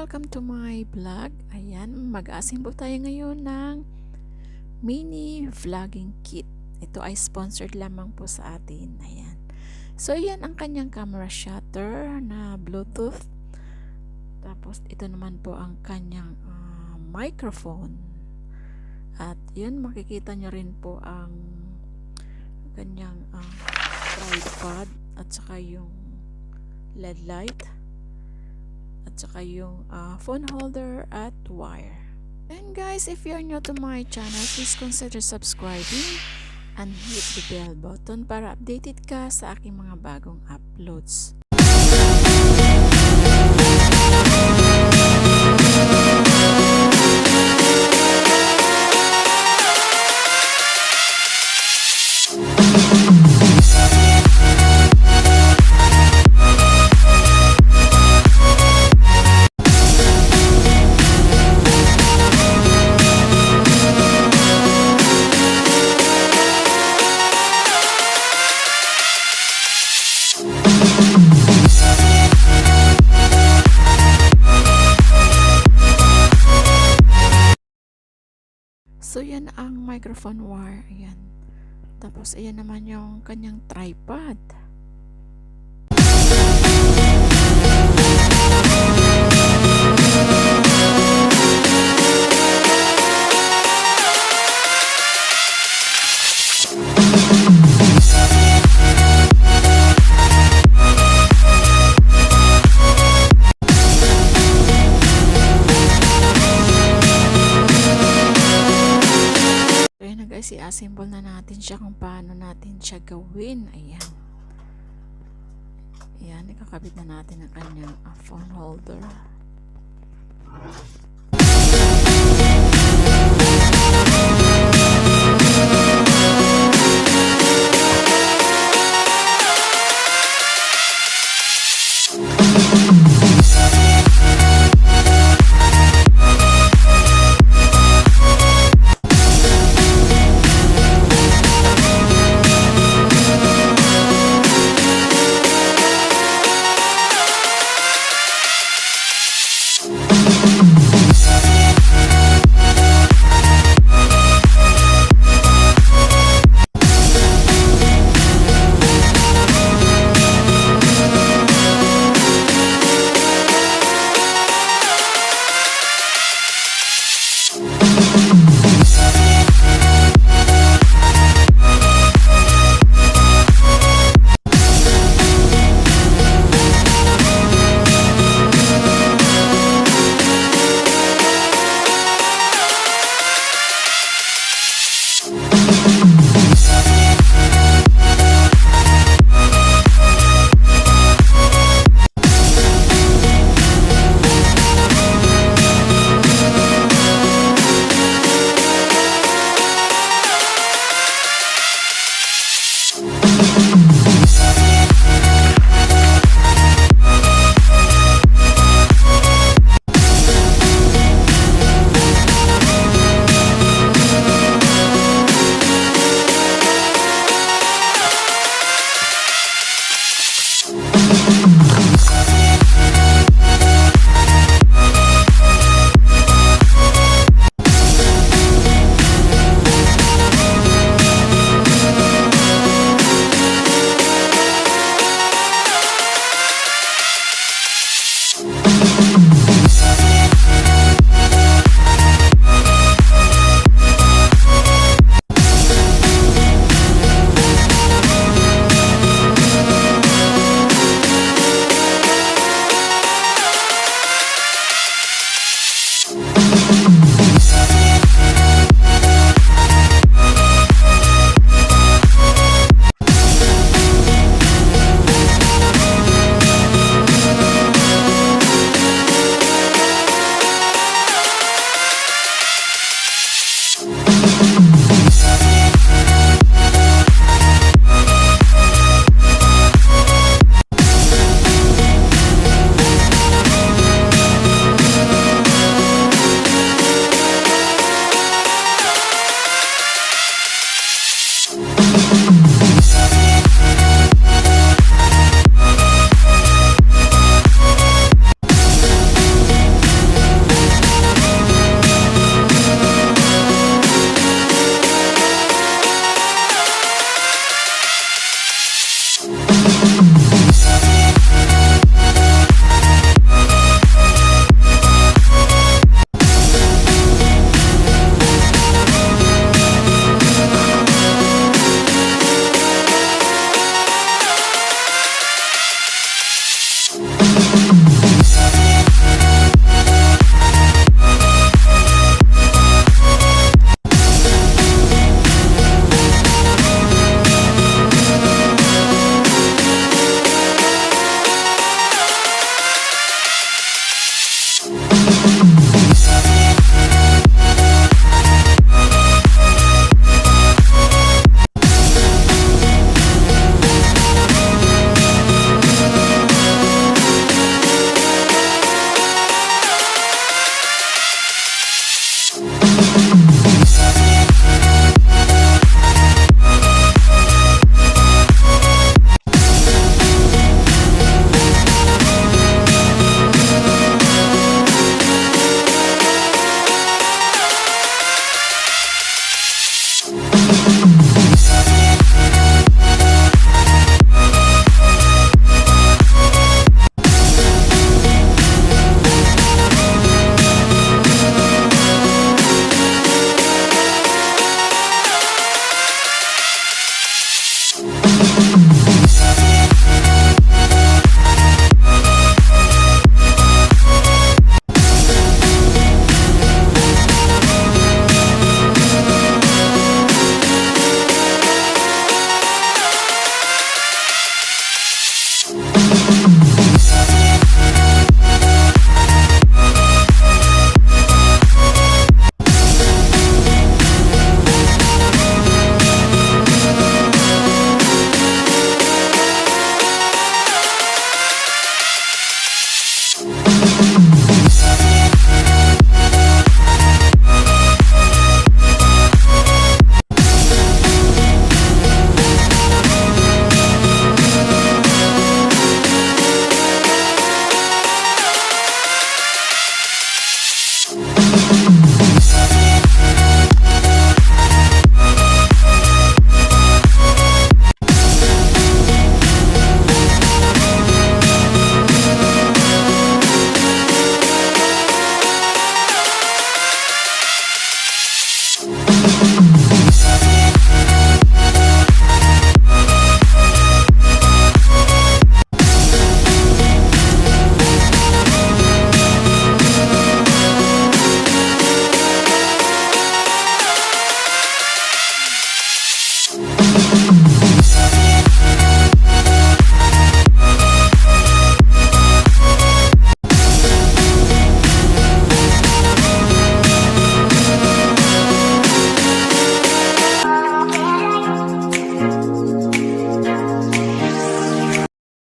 welcome to my vlog. Ayan, mag-aassemble tayo ngayon ng mini vlogging kit. Ito ay sponsored lamang po sa atin. Ayan. So, yan ang kanyang camera shutter na Bluetooth. Tapos, ito naman po ang kanyang microphone. At yun, makikita nyo rin po ang kanyang tripod at saka yung LED light. At saka yung phone holder at wire. And guys, if you're new to my channel, please consider subscribing and hit the bell button para updated ka sa aking mga bagong uploads. So, yan ang microphone wire. Ayan. Tapos, ayan naman yung kanyang tripod. Guys, i-assemble na natin siya kung paano natin siya gawin. Ayan. Ayan, ikakabit na natin ang kanyang phone holder.